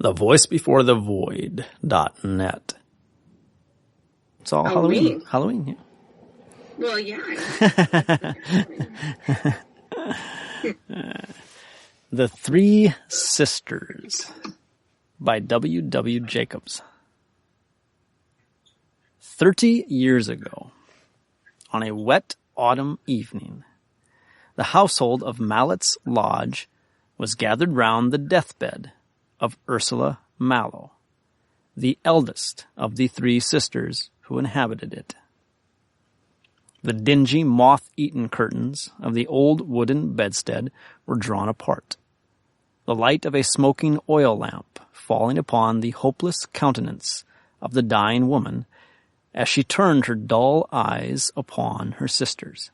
thevoicebeforethevoid.net. It's all Halloween. Halloween, yeah. Well, yeah. The Three Sisters by W. W. Jacobs. 30 years ago, on a wet autumn evening, the household of Mallett's Lodge was gathered round the deathbed of Ursula Mallow, the eldest of the three sisters who inhabited it. The dingy, moth-eaten curtains of the old wooden bedstead were drawn apart, the light of a smoking oil lamp falling upon the hopeless countenance of the dying woman as she turned her dull eyes upon her sisters.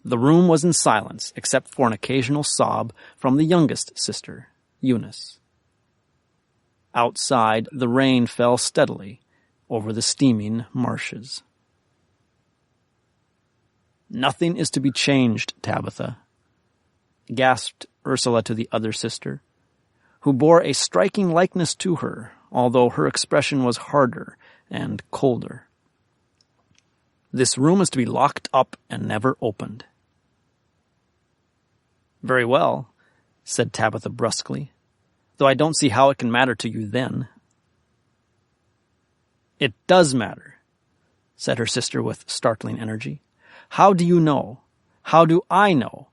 The room was in silence except for an occasional sob from the youngest sister, Eunice. Outside, the rain fell steadily over the steaming marshes. "Nothing is to be changed, Tabitha," gasped Ursula to the other sister, who bore a striking likeness to her, although her expression was harder and colder. "This room is to be locked up and never opened." "Very well," said Tabitha brusquely, "though I don't see how it can matter to you then." "It does matter," said her sister with startling energy. "How do you know, how do I know,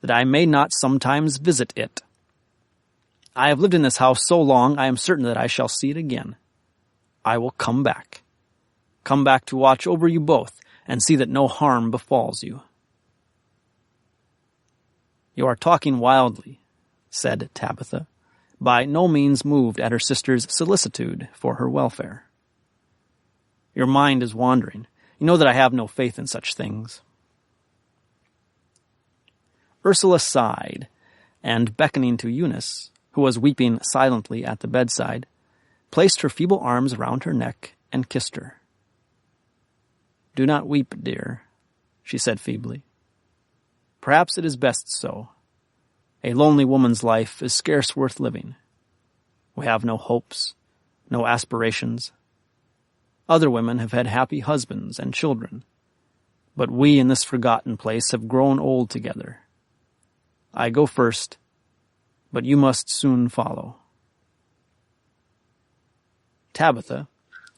that I may not sometimes visit it? I have lived in this house so long I am certain that I shall see it again. I will come back to watch over you both and see that no harm befalls you." "You are talking wildly," said Tabitha, by no means moved at her sister's solicitude for her welfare. "Your mind is wandering. You know that I have no faith in such things." Ursula sighed, and beckoning to Eunice, who was weeping silently at the bedside, placed her feeble arms round her neck and kissed her. "Do not weep, dear," she said feebly. "Perhaps it is best so. A lonely woman's life is scarce worth living. We have no hopes, no aspirations. Other women have had happy husbands and children, but we in this forgotten place have grown old together. I go first, but you must soon follow." Tabitha,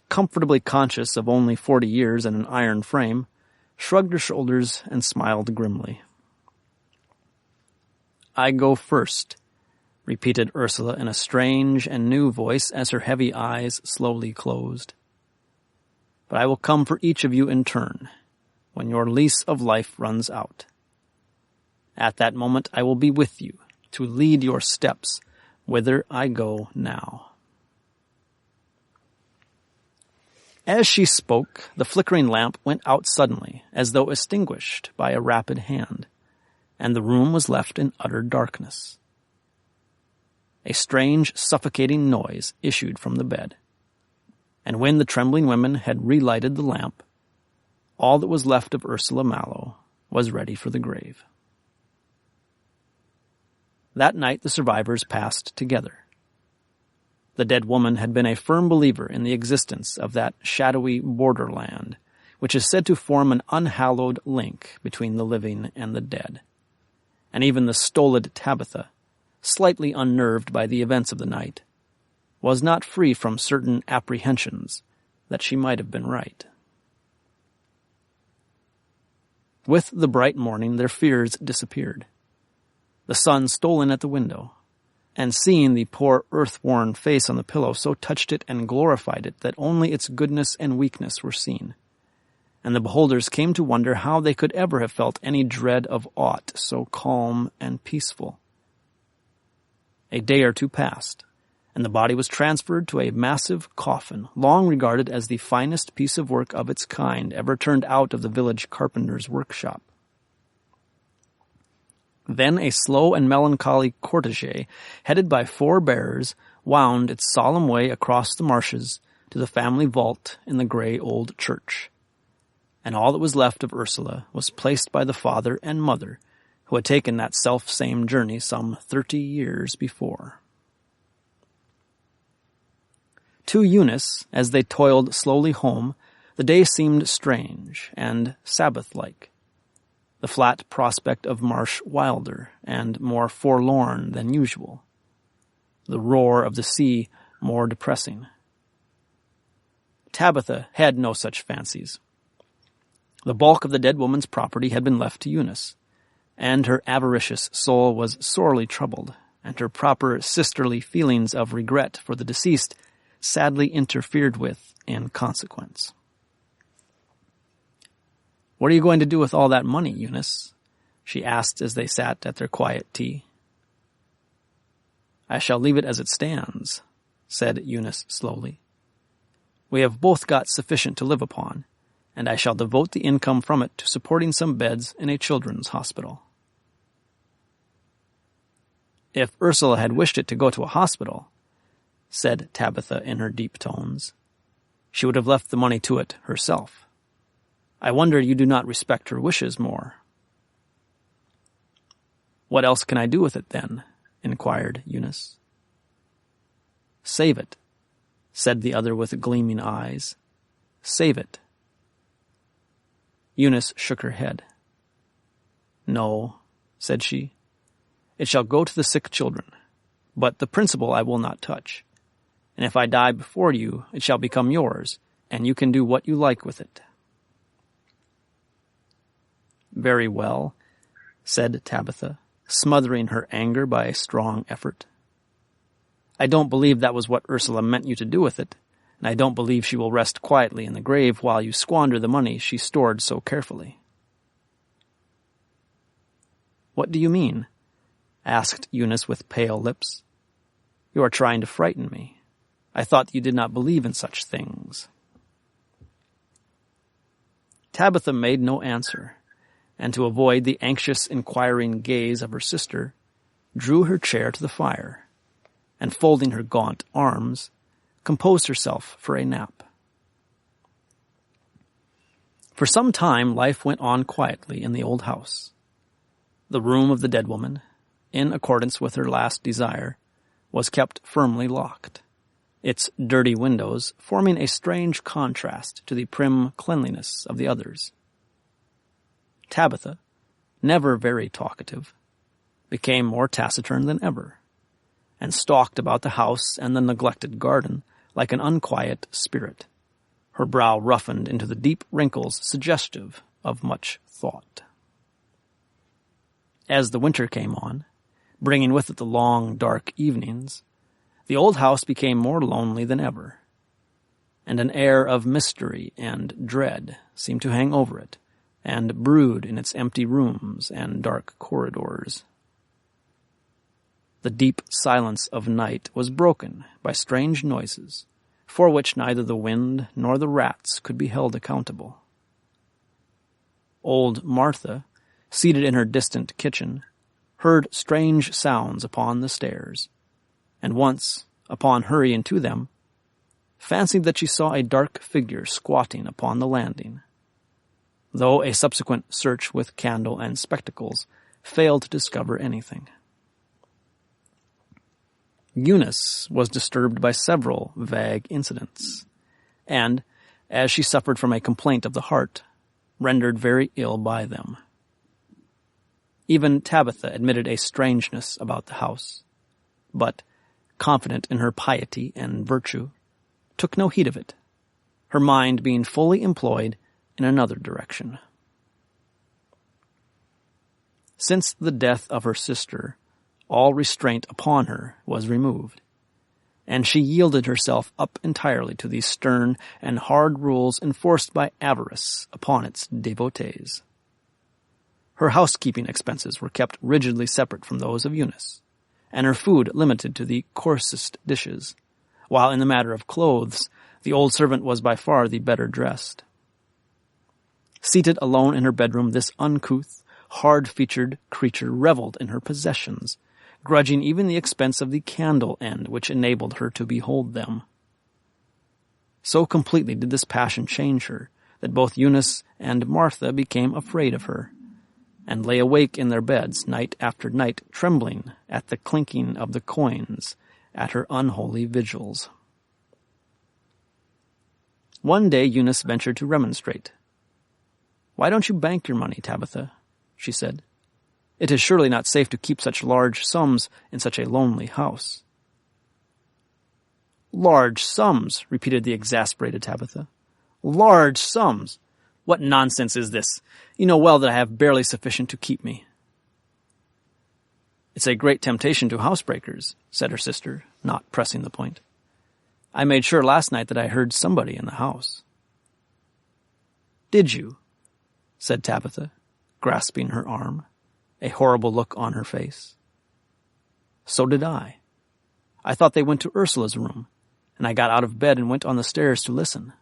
comfortably conscious of only 40 years and an iron frame, shrugged her shoulders and smiled grimly. "I go first," repeated Ursula in a strange and new voice as her heavy eyes slowly closed. "But I will come for each of you in turn, when your lease of life runs out. At that moment I will be with you, to lead your steps whither I go now." As she spoke, the flickering lamp went out suddenly, as though extinguished by a rapid hand, and the room was left in utter darkness. A strange, suffocating noise issued from the bed, and when the trembling women had relighted the lamp, all that was left of Ursula Mallow was ready for the grave. That night the survivors passed together. The dead woman had been a firm believer in the existence of that shadowy borderland, which is said to form an unhallowed link between the living and the dead. And even the stolid Tabitha, slightly unnerved by the events of the night, was not free from certain apprehensions that she might have been right. With the bright morning their fears disappeared. The sun stole in at the window, and seeing the poor earth-worn face on the pillow so touched it and glorified it that only its goodness and weakness were seen, and the beholders came to wonder how they could ever have felt any dread of aught so calm and peaceful. A day or two passed, and the body was transferred to a massive coffin, long regarded as the finest piece of work of its kind ever turned out of the village carpenter's workshop. Then a slow and melancholy cortege, headed by 4 bearers, wound its solemn way across the marshes to the family vault in the grey old church, and all that was left of Ursula was placed by the father and mother who had taken that self-same journey some 30 years before. To Eunice, as they toiled slowly home, the day seemed strange and Sabbath-like. The flat prospect of marsh wilder and more forlorn than usual. The roar of the sea more depressing. Tabitha had no such fancies. The bulk of the dead woman's property had been left to Eunice, and her avaricious soul was sorely troubled, and her proper sisterly feelings of regret for the deceased sadly interfered with in consequence. "What are you going to do with all that money, Eunice?" she asked as they sat at their quiet tea. "I shall leave it as it stands," said Eunice slowly. "We have both got sufficient to live upon, and I shall devote the income from it to supporting some beds in a children's hospital." "If Ursula had wished it to go to a hospital," said Tabitha in her deep tones, "she would have left the money to it herself. I wonder you do not respect her wishes more." "What else can I do with it, then?" inquired Eunice. "Save it," said the other with gleaming eyes. "Save it." Eunice shook her head. "No," said she. "It shall go to the sick children, but the principal I will not touch. And if I die before you, it shall become yours, and you can do what you like with it." "Very well," said Tabitha, smothering her anger by a strong effort. "I don't believe that was what Ursula meant you to do with it, and I don't believe she will rest quietly in the grave while you squander the money she stored so carefully." "What do you mean?" asked Eunice with pale lips. "You are trying to frighten me. I thought you did not believe in such things." Tabitha made no answer, and to avoid the anxious, inquiring gaze of her sister, drew her chair to the fire, and folding her gaunt arms, composed herself for a nap. For some time life went on quietly in the old house. The room of the dead woman, in accordance with her last desire, was kept firmly locked, its dirty windows forming a strange contrast to the prim cleanliness of the others. Tabitha, never very talkative, became more taciturn than ever, and stalked about the house and the neglected garden like an unquiet spirit, her brow roughened into the deep wrinkles suggestive of much thought. As the winter came on, bringing with it the long, dark evenings, the old house became more lonely than ever, and an air of mystery and dread seemed to hang over it, and brood in its empty rooms and dark corridors. The deep silence of night was broken by strange noises, for which neither the wind nor the rats could be held accountable. Old Martha, seated in her distant kitchen, heard strange sounds upon the stairs, and once, upon hurrying to them, fancied that she saw a dark figure squatting upon the landing, though a subsequent search with candle and spectacles failed to discover anything. Eunice was disturbed by several vague incidents, and, as she suffered from a complaint of the heart, rendered very ill by them. Even Tabitha admitted a strangeness about the house, but, confident in her piety and virtue, took no heed of it, her mind being fully employed in another direction. Since the death of her sister, all restraint upon her was removed, and she yielded herself up entirely to the stern and hard rules enforced by avarice upon its devotees. Her housekeeping expenses were kept rigidly separate from those of Eunice, and her food limited to the coarsest dishes, while in the matter of clothes, the old servant was by far the better dressed. Seated alone in her bedroom, this uncouth, hard-featured creature reveled in her possessions, grudging even the expense of the candle end which enabled her to behold them. So completely did this passion change her that both Eunice and Martha became afraid of her, and lay awake in their beds night after night, trembling at the clinking of the coins at her unholy vigils. One day Eunice ventured to remonstrate. "Why don't you bank your money, Tabitha?" she said. "It is surely not safe to keep such large sums in such a lonely house." "Large sums," repeated the exasperated Tabitha. "Large sums! What nonsense is this? You know well that I have barely sufficient to keep me." "It's a great temptation to housebreakers," said her sister, not pressing the point. "I made sure last night that I heard somebody in the house." "Did you?" said Tabitha, grasping her arm, a horrible look on her face. "So did I. I thought they went to Ursula's room, and I got out of bed and went on the stairs to listen."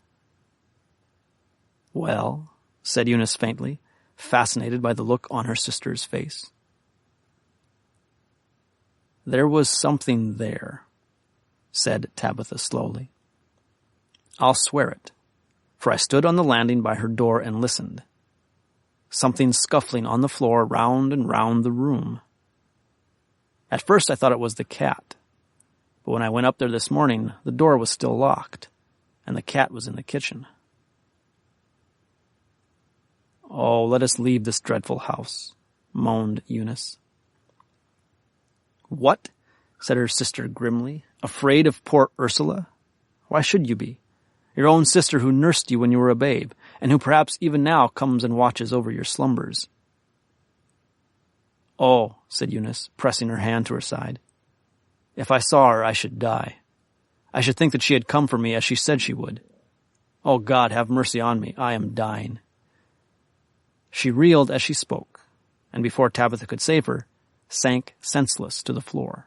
"Well," said Eunice faintly, fascinated by the look on her sister's face. "There was something there," said Tabitha slowly. "I'll swear it, for I stood on the landing by her door and listened. Something scuffling on the floor round and round the room. At first I thought it was the cat, but when I went up there this morning, the door was still locked, and the cat was in the kitchen." "Oh, let us leave this dreadful house," moaned Eunice. "What?" said her sister grimly. "Afraid of poor Ursula? Why should you be? Your own sister who nursed you when you were a babe, and who perhaps even now comes and watches over your slumbers." "Oh," said Eunice, pressing her hand to her side. "If I saw her, I should die. I should think that she had come for me as she said she would. Oh, God, have mercy on me. I am dying." She reeled as she spoke, and before Tabitha could save her, sank senseless to the floor.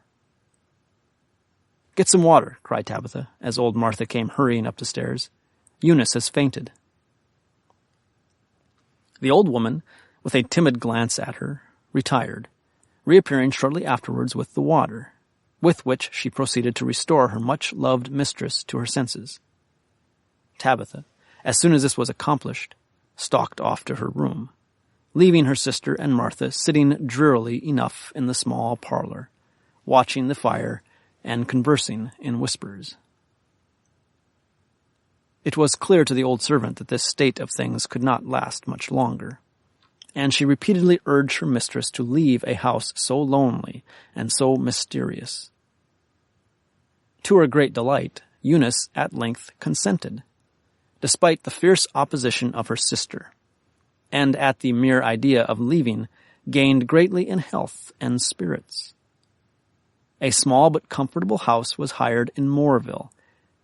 "Get some water," cried Tabitha, as old Martha came hurrying up the stairs. "Eunice has fainted." The old woman, with a timid glance at her, retired, reappearing shortly afterwards with the water, with which she proceeded to restore her much-loved mistress to her senses. Tabitha, as soon as this was accomplished, stalked off to her room, leaving her sister and Martha sitting drearily enough in the small parlor, watching the fire and conversing in whispers. It was clear to the old servant that this state of things could not last much longer, and she repeatedly urged her mistress to leave a house so lonely and so mysterious. To her great delight, Eunice at length consented, despite the fierce opposition of her sister, and at the mere idea of leaving, gained greatly in health and spirits. A small but comfortable house was hired in Moorville,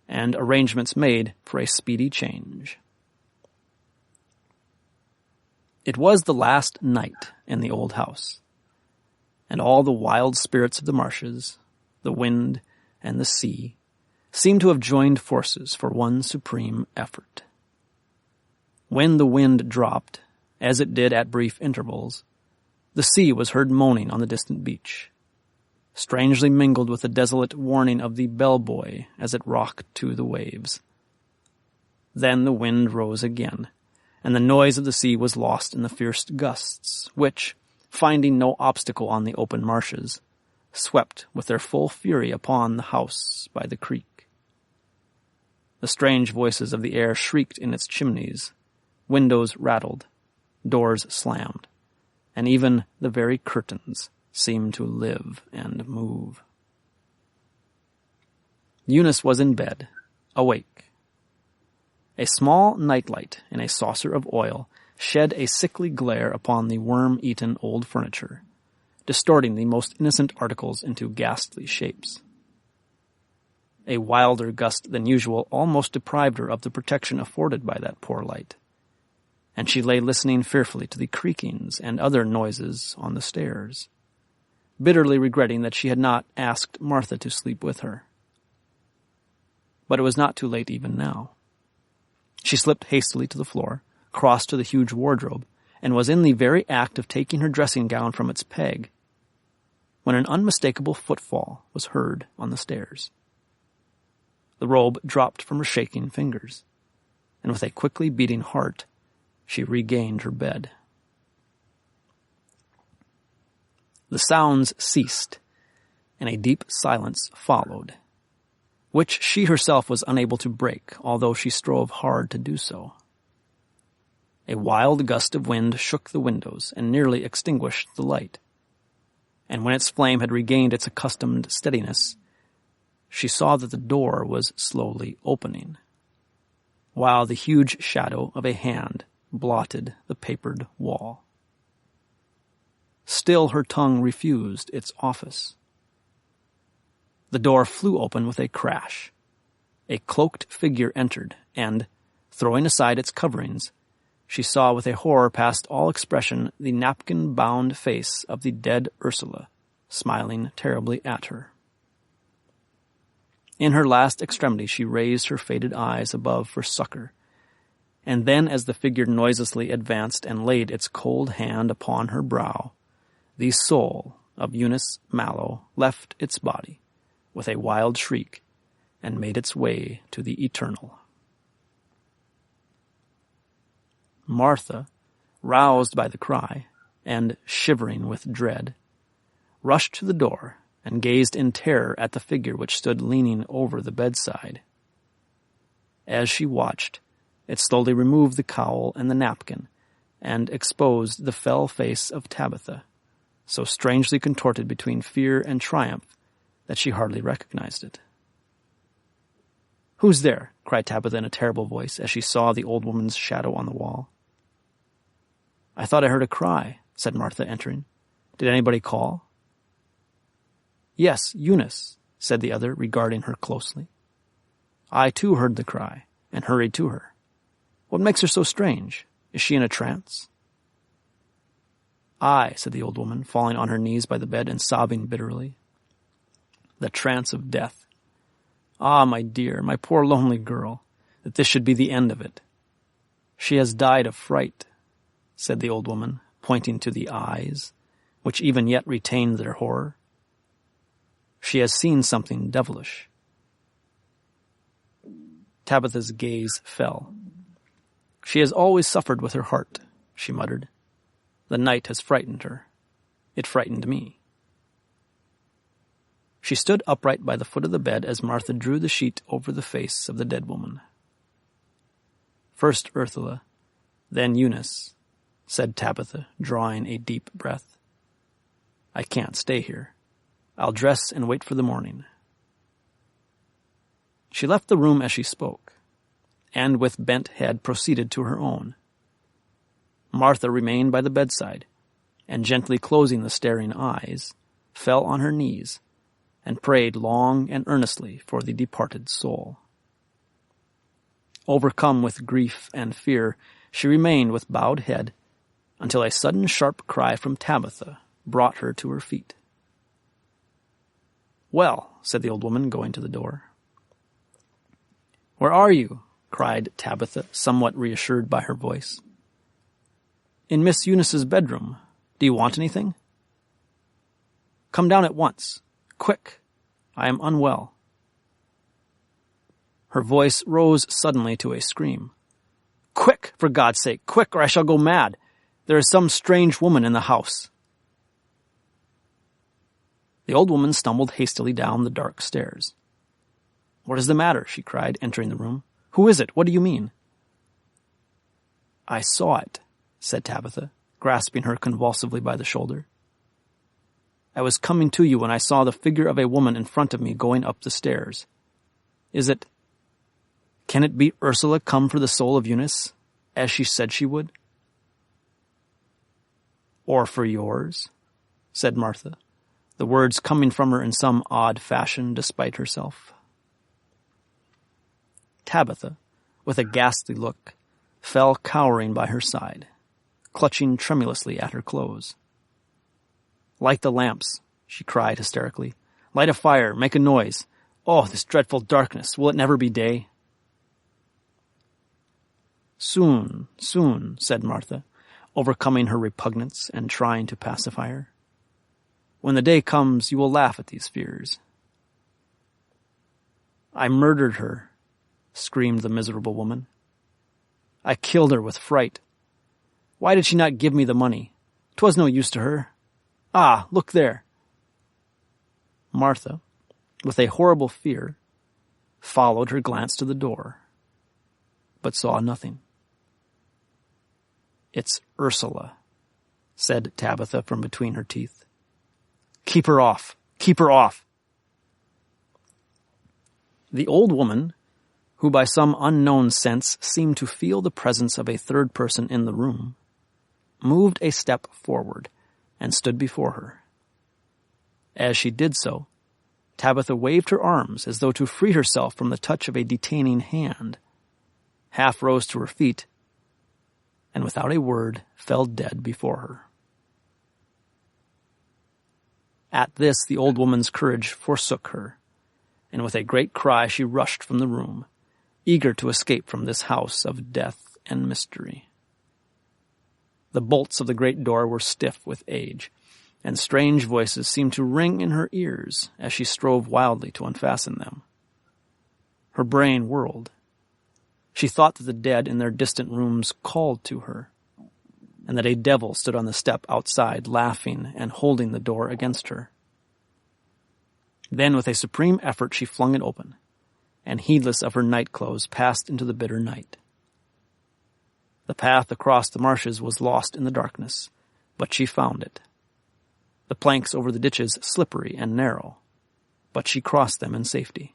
and arrangements made for a speedy change. It was the last night in the old house, and all the wild spirits of the marshes, the wind, and the sea seemed to have joined forces for one supreme effort. When the wind dropped, as it did at brief intervals, the sea was heard moaning on the distant beach, strangely mingled with the desolate warning of the bellbuoy as it rocked to the waves. Then the wind rose again, and the noise of the sea was lost in the fierce gusts, which, finding no obstacle on the open marshes, swept with their full fury upon the house by the creek. The strange voices of the air shrieked in its chimneys, windows rattled, doors slammed, and even the very curtains seemed to live and move. Eunice was in bed, awake. A small nightlight in a saucer of oil shed a sickly glare upon the worm-eaten old furniture, distorting the most innocent articles into ghastly shapes. A wilder gust than usual almost deprived her of the protection afforded by that poor light, and she lay listening fearfully to the creakings and other noises on the stairs, bitterly regretting that she had not asked Martha to sleep with her. But it was not too late even now. She slipped hastily to the floor, crossed to the huge wardrobe, and was in the very act of taking her dressing gown from its peg, when an unmistakable footfall was heard on the stairs. The robe dropped from her shaking fingers, and with a quickly beating heart, she regained her bed. The sounds ceased, and a deep silence followed. which she herself was unable to break, although she strove hard to do so. A wild gust of wind shook the windows and nearly extinguished the light, and when its flame had regained its accustomed steadiness, she saw that the door was slowly opening, while the huge shadow of a hand blotted the papered wall. Still her tongue refused its office. The door flew open with a crash. A cloaked figure entered, and, throwing aside its coverings, she saw with a horror past all expression the napkin-bound face of the dead Ursula, smiling terribly at her. In her last extremity she raised her faded eyes above for succor, and then as the figure noiselessly advanced and laid its cold hand upon her brow, the soul of Eunice Mallow left its body with a wild shriek and made its way to the eternal. Martha, roused by the cry, and shivering with dread, rushed to the door and gazed in terror at the figure which stood leaning over the bedside. As she watched, it slowly removed the cowl and the napkin, and exposed the fell face of Tabitha, so strangely contorted between fear and triumph that she hardly recognized it. "Who's there?" cried Tabitha in a terrible voice as she saw the old woman's shadow on the wall. "I thought I heard a cry," said Martha, entering. "Did anybody call?" "Yes, Eunice," said the other, regarding her closely. "I too heard the cry, and hurried to her. What makes her so strange? Is she in a trance?" "Aye," said the old woman, falling on her knees by the bed and sobbing bitterly. "The trance of death. Ah, my dear, my poor lonely girl, that this should be the end of it. She has died of fright," said the old woman, pointing to the eyes, which even yet retained their horror. "She has seen something devilish." Tabitha's gaze fell. "She has always suffered with her heart," she muttered. "The night has frightened her. It frightened me." She stood upright by the foot of the bed as Martha drew the sheet over the face of the dead woman. "First Ursula, then Eunice," said Tabitha, drawing a deep breath. "I can't stay here. I'll dress and wait for the morning." She left the room as she spoke, and with bent head proceeded to her own. Martha remained by the bedside, and gently closing the staring eyes, fell on her knees, and prayed long and earnestly for the departed soul. Overcome with grief and fear, she remained with bowed head until a sudden sharp cry from Tabitha brought her to her feet. "Well," said the old woman, going to the door. "Where are you?" cried Tabitha, somewhat reassured by her voice. "In Miss Eunice's bedroom. Do you want anything?" "Come down at once. Quick. I am unwell." Her voice rose suddenly to a scream. "Quick, for God's sake, quick, or I shall go mad. There is some strange woman in the house." The old woman stumbled hastily down the dark stairs. "What is the matter?" she cried, entering the room. "Who is it? What do you mean?" "I saw it," said Tabitha, grasping her convulsively by the shoulder. "I was coming to you when I saw the figure of a woman in front of me going up the stairs. Can it be Ursula come for the soul of Eunice, as she said she would?" "Or for yours," said Martha, the words coming from her in some odd fashion despite herself. Tabitha, with a ghastly look, fell cowering by her side, clutching tremulously at her clothes. "Light the lamps," she cried hysterically. "Light a fire, make a noise. Oh, this dreadful darkness, will it never be day?" "Soon, soon," said Martha, overcoming her repugnance and trying to pacify her. "When the day comes, you will laugh at these fears." "I murdered her," screamed the miserable woman. "I killed her with fright. Why did she not give me the money? 'Twas no use to her. Ah, look there." Martha, with a horrible fear, followed her glance to the door, but saw nothing. "It's Ursula," said Tabitha from between her teeth. "Keep her off! Keep her off!" The old woman, who by some unknown sense seemed to feel the presence of a third person in the room, moved a step forward and stood before her. As she did so, Tabitha waved her arms as though to free herself from the touch of a detaining hand, half rose to her feet, and without a word fell dead before her. At this the old woman's courage forsook her, and with a great cry she rushed from the room, eager to escape from this house of death and mystery. The bolts of the great door were stiff with age, and strange voices seemed to ring in her ears as she strove wildly to unfasten them. Her brain whirled. She thought that the dead in their distant rooms called to her, and that a devil stood on the step outside laughing and holding the door against her. Then with a supreme effort she flung it open, and heedless of her night clothes passed into the bitter night. The path across the marshes was lost in the darkness, but she found it. The planks over the ditches slippery and narrow, but she crossed them in safety.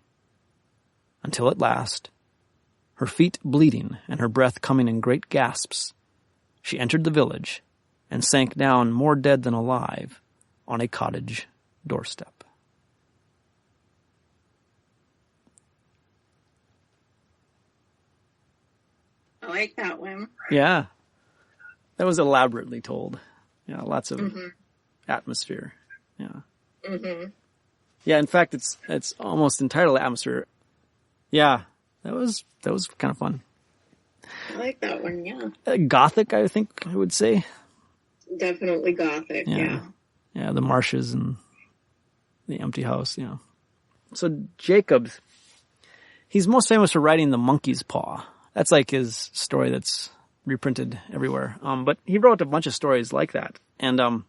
Until at last, her feet bleeding and her breath coming in great gasps, she entered the village and sank down more dead than alive on a cottage doorstep. I like that one. Yeah. That was elaborately told. Yeah, lots of atmosphere. Yeah. Mm-hmm. Yeah, in fact it's almost entirely atmosphere. Yeah. That was kind of fun. I like that one, yeah. Gothic, I think I would say. Definitely gothic, yeah. Yeah, the marshes and the empty house, yeah. So Jacobs, he's most famous for writing The Monkey's Paw. That's like his story that's reprinted everywhere. But he wrote a bunch of stories like that. And of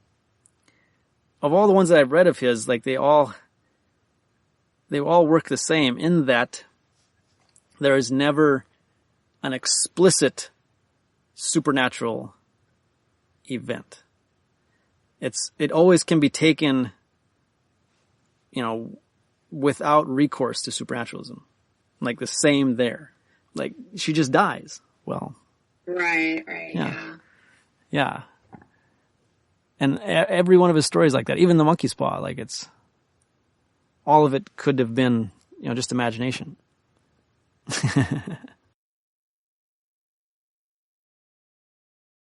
all the ones that I've read of his, like they all work the same in that there is never an explicit supernatural event. It always can be taken, without recourse to supernaturalism. Like the same there. Like she just dies. Well, right, yeah. And every one of his stories like that, even The Monkey's Paw, like all of it could have been, just imagination.